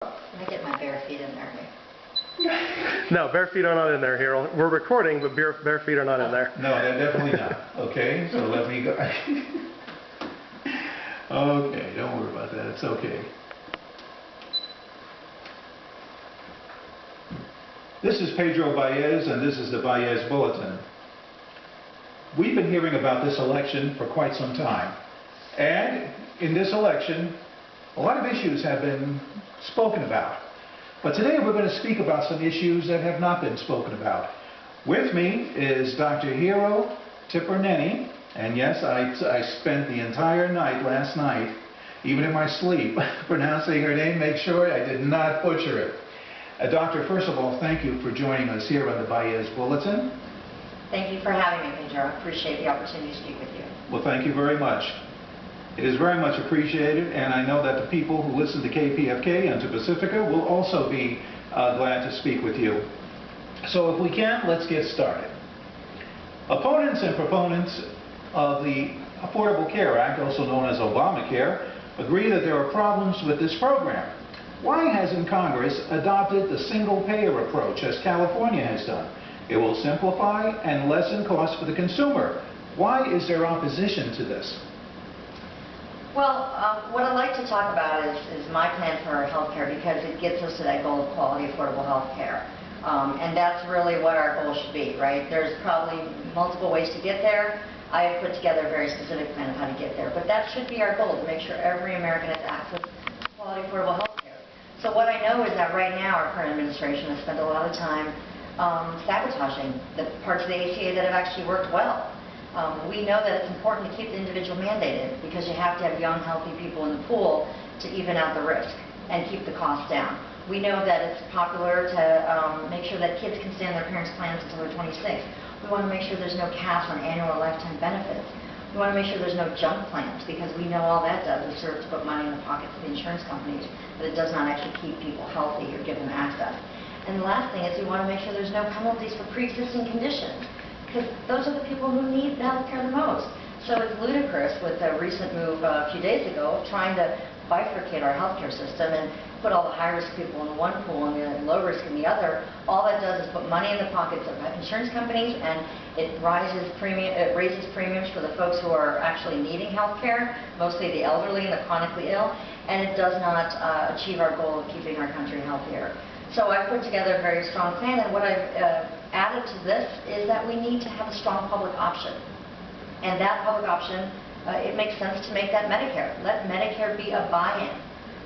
Let me get my bare feet in there. No, bare feet are not in there, Hiral. We're recording, but bare feet are not in there. No, they're definitely not. Okay, so let me go. Okay, don't worry about that. It's okay. This is Pedro Baez, and this is the Baez Bulletin. We've been hearing about this election for quite some time. And in this election, a lot of issues have been spoken about. But today we're going to speak about some issues that have not been spoken about. With me is Dr. Hiral Tipirneni, and yes, I spent the entire night last night, even in my sleep, pronouncing her name, make sure I did not butcher it. Doctor, first of all, thank you for joining us here on the Baez Bulletin. Thank you for having me, Pedro. I appreciate the opportunity to speak with you. Well, thank you very much. It is very much appreciated, and I know that the people who listen to KPFK and to Pacifica will also be glad to speak with you. So if we can, let's get started. Opponents and proponents of the Affordable Care Act, also known as Obamacare, agree that there are problems with this program. Why hasn't Congress adopted the single-payer approach as California has done? It will simplify and lessen costs for the consumer. Why is there opposition to this? Well, what I'd like to talk about is my plan for health care, because it gets us to that goal of quality, affordable health care. And that's really what our goal should be, right? There's probably multiple ways to get there. I have put together a very specific plan of how to get there. But that should be our goal, to make sure every American has access to quality, affordable health care. So what I know is that right now our current administration has spent a lot of time sabotaging the parts of the ACA that have actually worked well. We know that it's important to keep the individual mandated, because you have to have young, healthy people in the pool to even out the risk and keep the costs down. We know that it's popular to make sure that kids can stay on their parents' plans until they're 26. We want to make sure there's no caps on annual or lifetime benefits. We want to make sure there's no junk plans, because we know all that does is serve to put money in the pockets of the insurance companies, but it does not actually keep people healthy or give them access. And the last thing is we want to make sure there's no penalties for pre-existing conditions, because those are the people who need the health care the most. So it's ludicrous with a recent move a few days ago of trying to bifurcate our healthcare system and put all the high-risk people in one pool and the low-risk in the other. All that does is put money in the pockets of insurance companies, and it raises premiums for the folks who are actually needing health care, mostly the elderly and the chronically ill, and it does not achieve our goal of keeping our country healthier. So I've put together a very strong plan, and what I've added to this is that we need to have a strong public option. And that public option, it makes sense to make that Medicare. Let Medicare be a buy-in.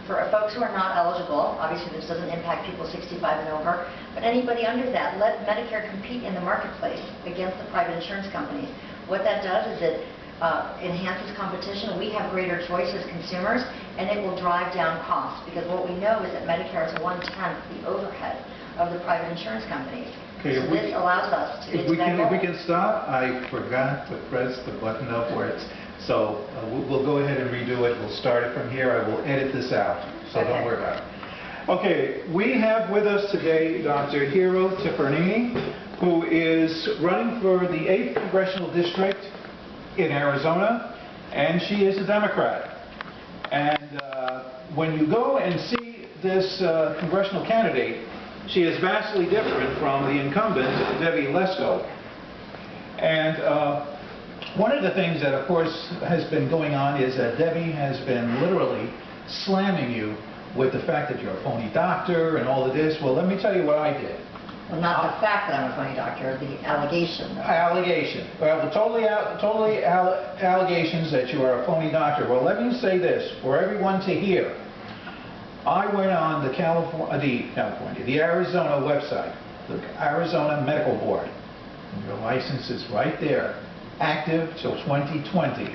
For folks who are not eligible, obviously this doesn't impact people 65 and over, but anybody under that, let Medicare compete in the marketplace against the private insurance companies. What that does is it enhances competition. We have greater choice as consumers, and it will drive down costs, because what we know is that Medicare is 1/10 the overhead of the private insurance companies. Okay, so this allows us to get to that goal. If we can stop, I forgot to press the button upwards. So we'll go ahead and redo it. We'll start it from here. I will edit this out, so okay. Don't worry about it. Okay, we have with us today Dr. Hiral Tipirneni, who is running for the 8th Congressional District in Arizona, and she is a Democrat. And when you go and see this congressional candidate, she is vastly different from the incumbent, Debbie Lesko. And one of the things that, of course, has been going on is that Debbie has been literally slamming you with the fact that you're a phony doctor and all of this. Well, let me tell you what I did. Well, not the fact that I'm a phony doctor, the allegation. Allegation. Well, totally allegations that you are a phony doctor. Well, let me say this for everyone to hear. I went on the Arizona website, the Arizona Medical Board. Your license is right there, active till 2020.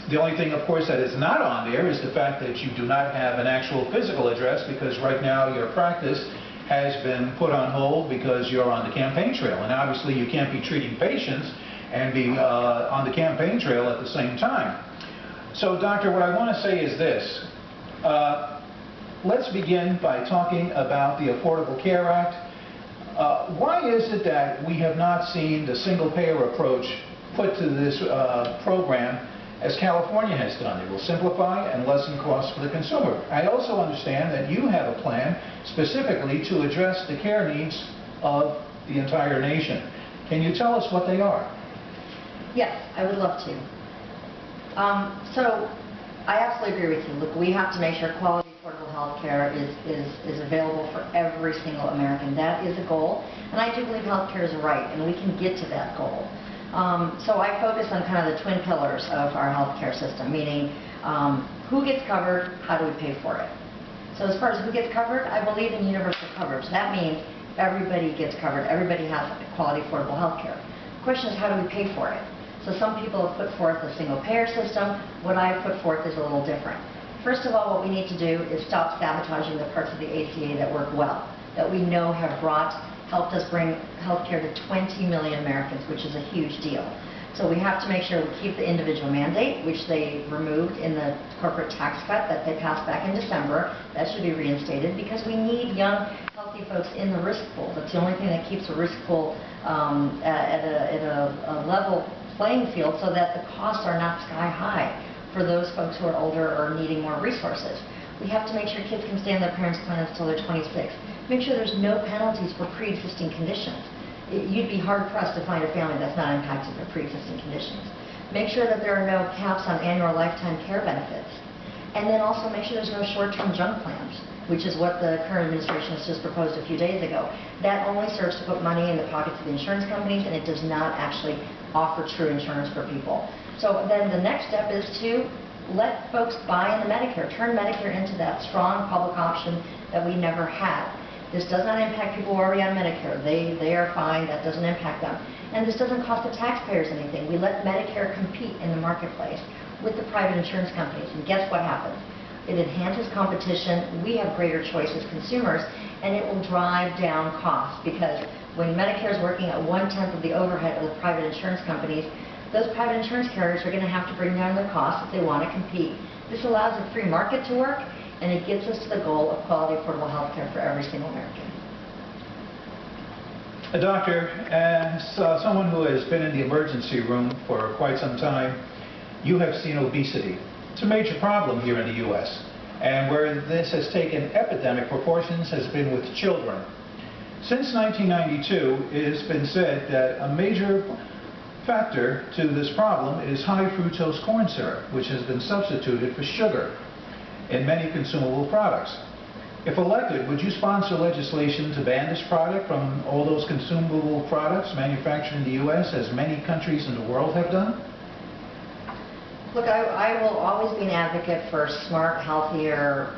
The only thing, of course, that is not on there is the fact that you do not have an actual physical address, because right now your practice has been put on hold because you're on the campaign trail. And obviously you can't be treating patients and be on the campaign trail at the same time. So, Doctor, what I want to say is this. Let's begin by talking about the Affordable Care Act. Why is it that we have not seen the single-payer approach put to this program as California has done. It will simplify and lessen costs for the consumer. I also understand that you have a plan specifically to address the care needs of the entire nation. Can you tell us what they are? Yes, I would love to. So I absolutely agree with you. Look, we have to make sure quality, affordable health care is available for every single American. That is a goal, and I do believe health care is a right, and we can get to that goal. So I focus on kind of the twin pillars of our health care system, meaning who gets covered, how do we pay for it? So as far as who gets covered, I believe in universal coverage. That means everybody gets covered. Everybody has quality, affordable health care. The question is, how do we pay for it? So some people have put forth a single-payer system. What I have put forth is a little different. First of all, what we need to do is stop sabotaging the parts of the ACA that work well, that we know have helped us bring health care to 20 million Americans, which is a huge deal. So we have to make sure we keep the individual mandate, which they removed in the corporate tax cut that they passed back in December. That should be reinstated because we need young, healthy folks in the risk pool. That's the only thing that keeps the risk pool at a level playing field so that the costs are not sky high for those folks who are older or needing more resources. We have to make sure kids can stay on their parents' plans until they're 26. Make sure there's no penalties for pre-existing conditions. You'd be hard-pressed to find a family that's not impacted by pre-existing conditions. Make sure that there are no caps on annual lifetime care benefits. And then also make sure there's no short-term junk plans, which is what the current administration has just proposed a few days ago. That only serves to put money in the pockets of the insurance companies, and it does not actually offer true insurance for people. So then the next step is to let folks buy into Medicare, turn Medicare into that strong public option that we never had. This does not impact people who are already on Medicare. They are fine. That doesn't impact them. And this doesn't cost the taxpayers anything. We let Medicare compete in the marketplace with the private insurance companies. And guess what happens? It enhances competition. We have greater choice as consumers, and it will drive down costs because when Medicare is working at 1/10 of the overhead of the private insurance companies, those private insurance carriers are going to have to bring down their costs if they want to compete. This allows a free market to work, and it gets us to the goal of quality, affordable health care for every single American. Doctor, as someone who has been in the emergency room for quite some time, you have seen obesity. It's a major problem here in the U.S., and where this has taken epidemic proportions has been with children. Since 1992, it has been said that a major factor to this problem is high fructose corn syrup, which has been substituted for sugar in many consumable products. If elected, would you sponsor legislation to ban this product from all those consumable products manufactured in the U.S., as many countries in the world have done? Look, I will always be an advocate for smart, healthier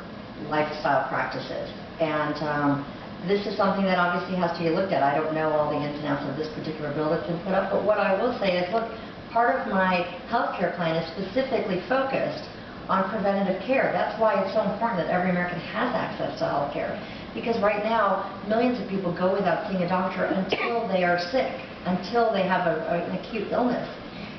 lifestyle practices. And this is something that obviously has to be looked at. I don't know all the ins and outs of this particular bill that's been put up, but what I will say is, look, part of my health care plan is specifically focused on preventative care. That's why it's so important that every American has access to health care. Because right now, millions of people go without seeing a doctor until they are sick, until they have an acute illness.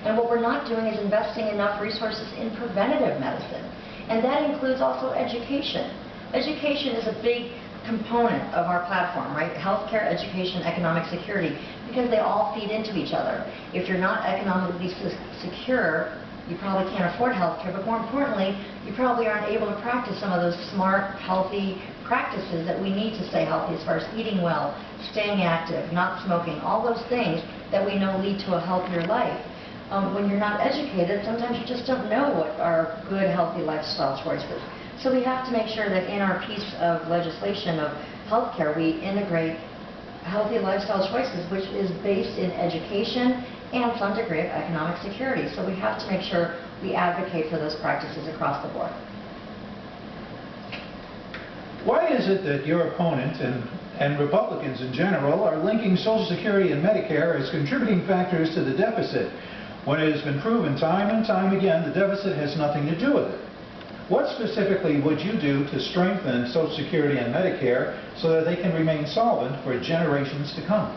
And what we're not doing is investing enough resources in preventative medicine. And that includes also education. Education is a big component of our platform, right? Healthcare, education, economic security, because they all feed into each other. If you're not economically secure, you probably can't afford healthcare, but more importantly, you probably aren't able to practice some of those smart, healthy practices that we need to stay healthy, as far as eating well, staying active, not smoking, all those things that we know lead to a healthier life. When you're not educated, sometimes you just don't know what are good, healthy lifestyle choices. So we have to make sure that in our piece of legislation of healthcare, we integrate healthy lifestyle choices, which is based in education and some degree of economic security. So we have to make sure we advocate for those practices across the board. Why is it that your opponent and Republicans in general are linking Social Security and Medicare as contributing factors to the deficit, when it has been proven time and time again the deficit has nothing to do with it? What specifically would you do to strengthen Social Security and Medicare so that they can remain solvent for generations to come?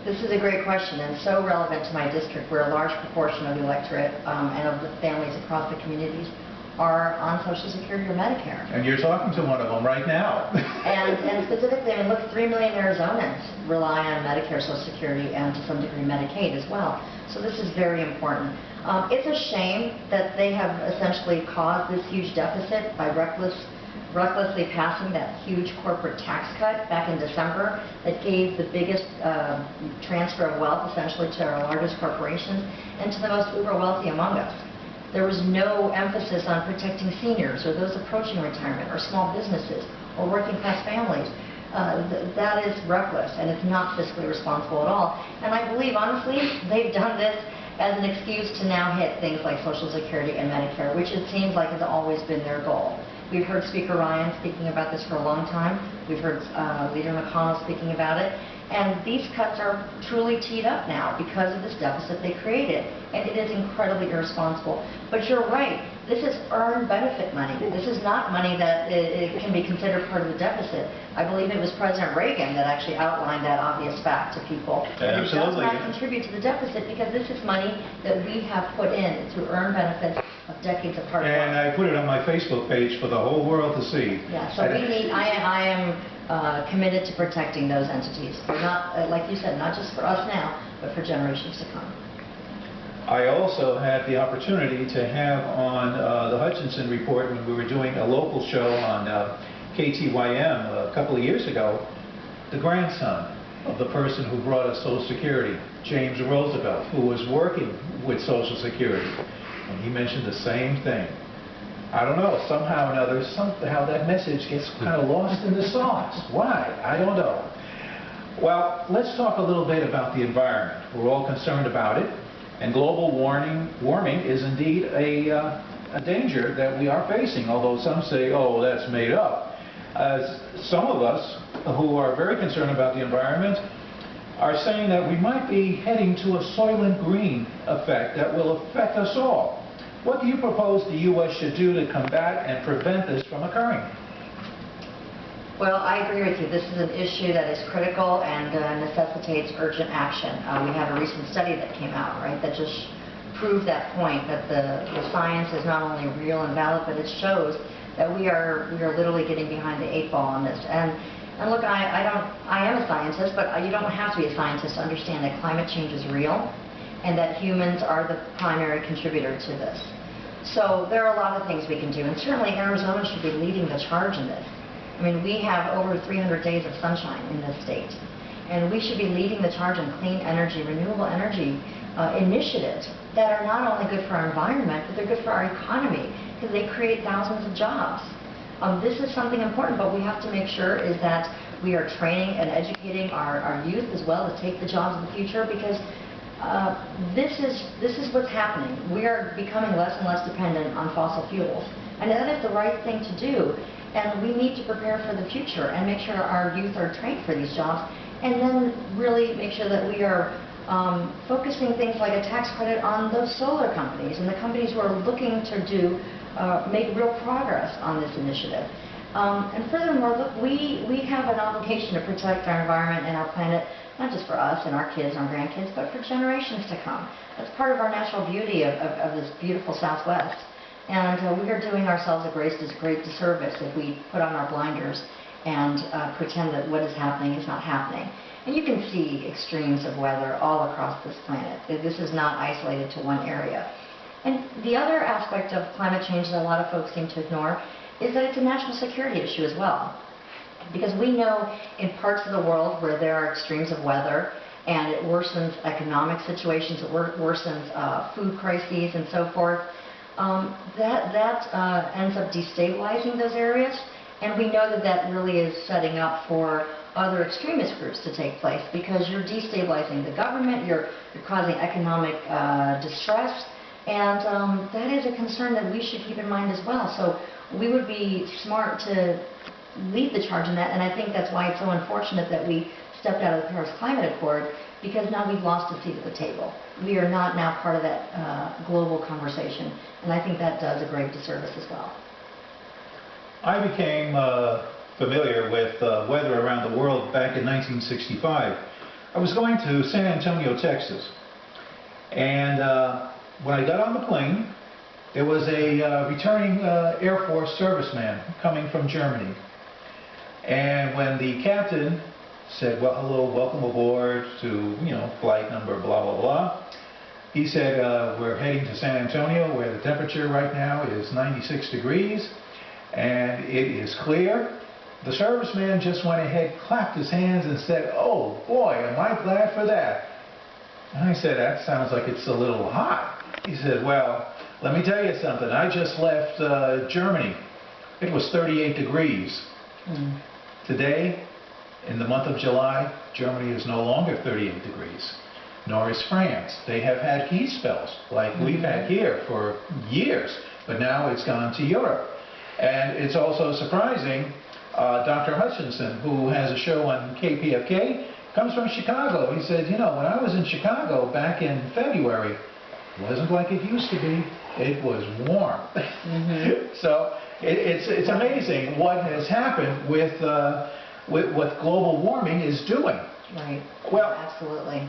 This is a great question and so relevant to my district, where a large proportion of the electorate and of the families across the communities are on Social Security or Medicare. And you're talking to one of them right now. and specifically, I mean, look, 3 million Arizonans rely on Medicare, Social Security, and to some degree Medicaid as well. So this is very important. It's a shame that they have essentially caused this huge deficit by recklessly passing that huge corporate tax cut back in December that gave the biggest transfer of wealth essentially to our largest corporations and to the most uber wealthy among us. There was no emphasis on protecting seniors or those approaching retirement or small businesses or working class families. That is reckless and it's not fiscally responsible at all. And I believe, honestly, they've done this as an excuse to now hit things like Social Security and Medicare, which it seems like has always been their goal. We've heard Speaker Ryan speaking about this for a long time. We've heard Leader McConnell speaking about it. And these cuts are truly teed up now because of this deficit they created. And it is incredibly irresponsible. But you're right. This is earned benefit money. This is not money that it can be considered part of the deficit. I believe it was President Reagan that actually outlined that obvious fact to people. Absolutely. It does not contribute to the deficit because this is money that we have put in through earned benefits of decades of hard work. And I put it on my Facebook page for the whole world to see. Yeah, so we need, I am committed to protecting those entities. They're not, like you said, not just for us now, but for generations to come. I also had the opportunity to have on the Hutchinson Report when we were doing a local show on KTYM a couple of years ago, the grandson of the person who brought us Social Security, James Roosevelt, who was working with Social Security. And he mentioned the same thing. I don't know, somehow or another, somehow that message gets kind of lost in the sauce. Why? I don't know. Well, let's talk a little bit about the environment. We're all concerned about it. And global warming is indeed a danger that we are facing, although some say, oh, that's made up. Some of us who are very concerned about the environment are saying that we might be heading to a Soylent Green effect that will affect us all. What do you propose the U.S. should do to combat and prevent this from occurring? Well, I agree with you. This is an issue that is critical and necessitates urgent action. We had a recent study that came out, right, that just proved that point, that the science is not only real and valid, but it shows that we are literally getting behind the 8 ball on this. And look, I am a scientist, but you don't have to be a scientist to understand that climate change is real and that humans are the primary contributor to this. So there are a lot of things we can do, and certainly Arizona should be leading the charge in this. I mean, we have over 300 days of sunshine in this state, and we should be leading the charge in clean energy, renewable energy initiatives that are not only good for our environment, but they're good for our economy because they create thousands of jobs. This is something important, but we have to make sure is that we are training and educating our youth as well to take the jobs of the future because this is what's happening. We are becoming less and less dependent on fossil fuels, and that is the right thing to do. And we need to prepare for the future and make sure our youth are trained for these jobs and then really make sure that we are focusing things like a tax credit on those solar companies and the companies who are looking to make real progress on this initiative. And furthermore, look, we have an obligation to protect our environment and our planet, not just for us and our kids and our grandkids, but for generations to come. That's part of our natural beauty of this beautiful Southwest. And we are doing ourselves a great disservice if we put on our blinders and pretend that what is happening is not happening. And you can see extremes of weather all across this planet. This is not isolated to one area. And the other aspect of climate change that a lot of folks seem to ignore is that it's a national security issue as well. Because we know in parts of the world where there are extremes of weather and it worsens economic situations, it worsens food crises and so forth, that ends up destabilizing those areas, and we know that that really is setting up for other extremist groups to take place because you're destabilizing the government, you're causing economic distress, and that is a concern that we should keep in mind as well. So we would be smart to lead the charge in that, and I think that's why it's so unfortunate that we stepped out of the Paris Climate Accord, because now we've lost a seat at the table. We are not now part of that global conversation, and I think that does a great disservice as well. I became familiar with weather around the world back in 1965. I was going to San Antonio, Texas, and when I got on the plane, there was a returning Air Force serviceman coming from Germany. And when the captain said, well, hello, welcome aboard to, flight number blah, blah, blah, He said, we're heading to San Antonio where the temperature right now is 96 degrees and it is clear. The serviceman just went ahead, clapped his hands and said, "Oh boy, am I glad for that." And I said, "That sounds like it's a little hot." He said, "Well, let me tell you something. I just left Germany. It was 38 degrees. Today, in the month of July, Germany is no longer 38 degrees, nor is France. They have had heat spells like we've had here for years, but now it's gone to Europe." And it's also surprising, Dr. Hutchinson, who has a show on KPFK, comes from Chicago. He said, "You know, when I was in Chicago back in February, it wasn't like it used to be. It was warm." So it's amazing what has happened with what global warming is doing. Right. Well, Absolutely.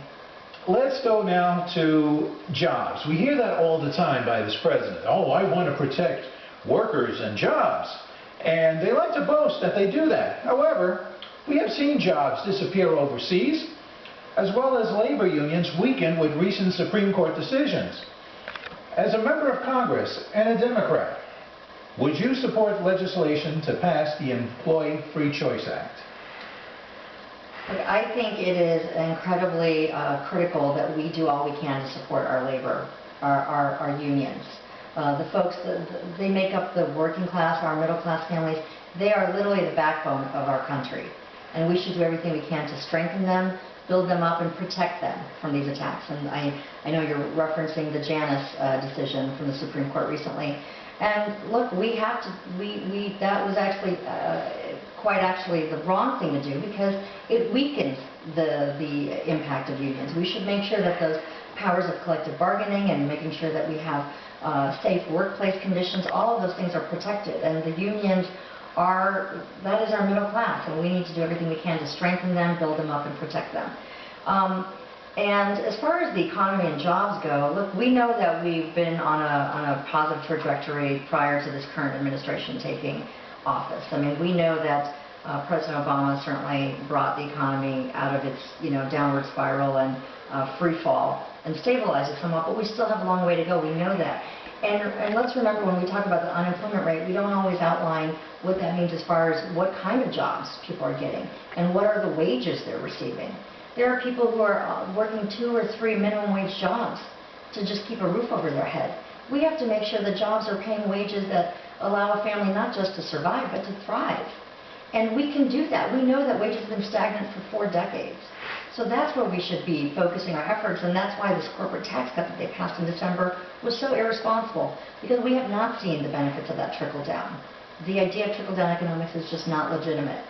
let's go now to jobs. We hear that all the time by this president. "Oh, I want to protect workers and jobs." And they like to boast that they do that. However, we have seen jobs disappear overseas, as well as labor unions weaken with recent Supreme Court decisions. As a member of Congress and a Democrat, would you support legislation to pass the Employee Free Choice Act? Look, I think it is incredibly critical that we do all we can to support our labor, our unions. The folks, they make up the working class, our middle class families. They are literally the backbone of our country. And we should do everything we can to strengthen them, build them up, and protect them from these attacks. And I know you're referencing the Janus decision from the Supreme Court recently. And look, we have to, that was actually quite actually the wrong thing to do because it weakens the impact of unions. We should make sure that those powers of collective bargaining and making sure that we have safe workplace conditions, all of those things are protected. And the unions that is our middle class, and we need to do everything we can to strengthen them, build them up, and protect them. And as far as the economy and jobs go, look, we know that we've been on a positive trajectory prior to this current administration taking office. I mean, we know that President Obama certainly brought the economy out of its downward spiral and free fall and stabilized it somewhat, but we still have a long way to go. We know that. And let's remember, when we talk about the unemployment rate, we don't always outline what that means as far as what kind of jobs people are getting and what are the wages they're receiving. There are people who are working 2 or 3 minimum wage jobs to just keep a roof over their head. We have to make sure the jobs are paying wages that allow a family not just to survive, but to thrive. And we can do that. We know that wages have been stagnant for 4 decades. So that's where we should be focusing our efforts, and that's why this corporate tax cut that they passed in December was so irresponsible, because we have not seen the benefits of that trickle-down. The idea of trickle-down economics is just not legitimate.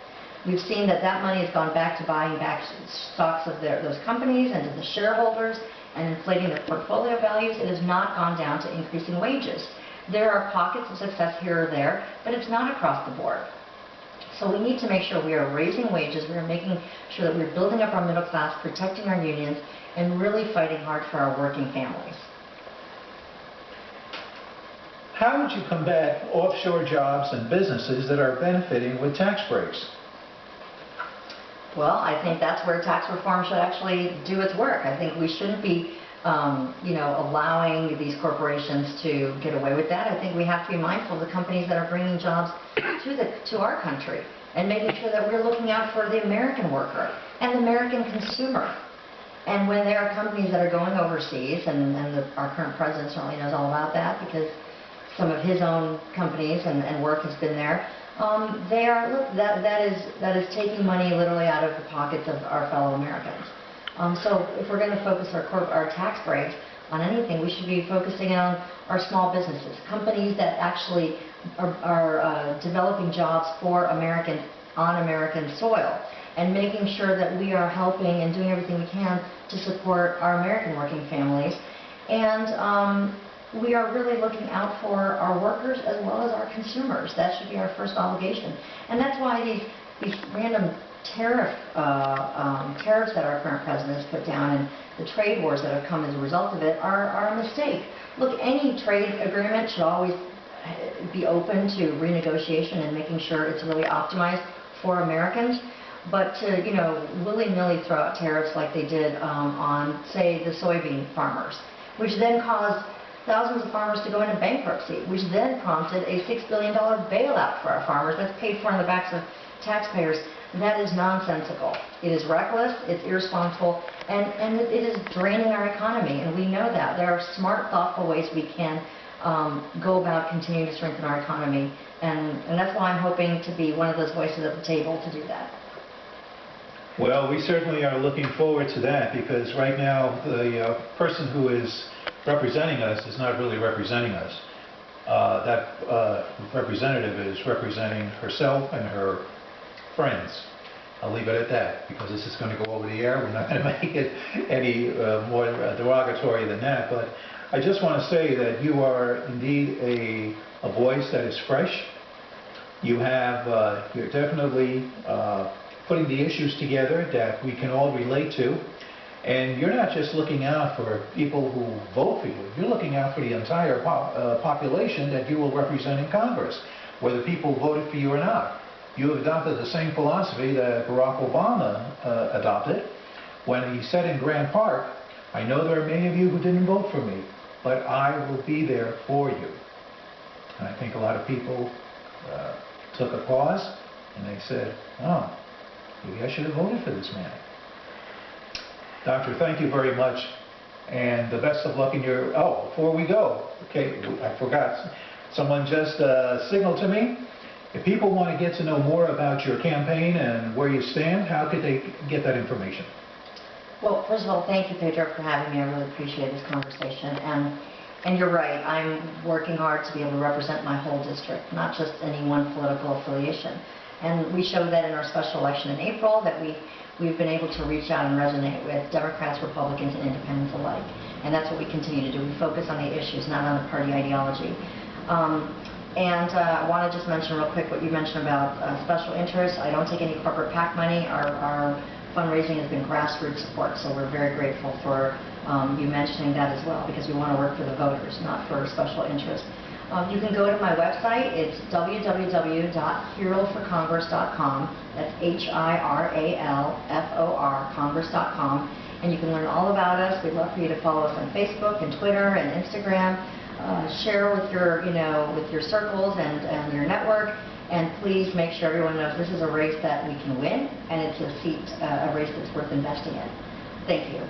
We've seen that money has gone back to buying back stocks of those companies and to the shareholders and inflating their portfolio values. It has not gone down to increasing wages. There are pockets of success here or there, but it's not across the board. So we need to make sure we are raising wages, we are making sure that we're building up our middle class, protecting our unions, and really fighting hard for our working families. How would you combat offshore jobs and businesses that are benefiting with tax breaks? Well, I think that's where tax reform should actually do its work. I think we shouldn't be allowing these corporations to get away with that. I think we have to be mindful of the companies that are bringing jobs to our country and making sure that we're looking out for the American worker and the American consumer. And when there are companies that are going overseas, and our current president certainly knows all about that because some of his own companies and work has been there, that is taking money literally out of the pockets of our fellow Americans. So if we're going to focus our tax breaks on anything, we should be focusing on our small businesses, companies that actually are developing jobs for Americans on American soil, and making sure that we are helping and doing everything we can to support our American working families. And we are really looking out for our workers as well as our consumers. That should be our first obligation. And that's why these random tariffs that our current president has put down and the trade wars that have come as a result of it are a mistake. Look, any trade agreement should always be open to renegotiation and making sure it's really optimized for Americans. But to willy-nilly throw out tariffs like they did on, say, the soybean farmers, which then caused thousands of farmers to go into bankruptcy, which then prompted a $6 billion bailout for our farmers that's paid for on the backs of taxpayers. That is nonsensical. It is reckless, it's irresponsible, and it is draining our economy, and we know that. There are smart, thoughtful ways we can go about continuing to strengthen our economy, and that's why I'm hoping to be one of those voices at the table to do that. Well, we certainly are looking forward to that, because right now the person who is representing us is not really representing us. That representative is representing herself and her friends. I'll leave it at that, because this is going to go over the air. We're not going to make it any more derogatory than that. But I just want to say that you are indeed a voice that is fresh. You're definitely putting the issues together that we can all relate to. And you're not just looking out for people who vote for you. You're looking out for the entire population that you will represent in Congress, whether people voted for you or not. You have adopted the same philosophy that Barack Obama adopted when he said in Grant Park, "I know there are many of you who didn't vote for me, but I will be there for you." And I think a lot of people took a pause and they said, "Oh, maybe I should have voted for this man." Doctor, thank you very much, and the best of luck in your... Oh, before we go, okay, I forgot. Someone just signaled to me. If people want to get to know more about your campaign and where you stand, how could they get that information? Well, first of all, thank you, Pedro, for having me. I really appreciate this conversation. And you're right, I'm working hard to be able to represent my whole district, not just any one political affiliation. And we showed that in our special election in April, that we've been able to reach out and resonate with Democrats, Republicans, and independents alike. And that's what we continue to do. We focus on the issues, not on the party ideology. I want to just mention real quick what you mentioned about special interests. I don't take any corporate PAC money. Our fundraising has been grassroots support, so we're very grateful for you mentioning that as well, because we want to work for the voters, not for special interests. You can go to my website. It's www.hiralforcongress.com. That's HIRALFOR, Congress.com. And you can learn all about us. We'd love for you to follow us on Facebook and Twitter and Instagram. Share with your, with your circles and your network. And please make sure everyone knows this is a race that we can win, and it's a race that's worth investing in. Thank you.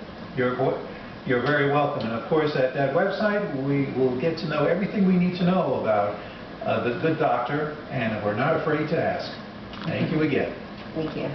You're very welcome. And of course, at that website, we will get to know everything we need to know about the good doctor, and we're not afraid to ask. Thank you again. Thank you.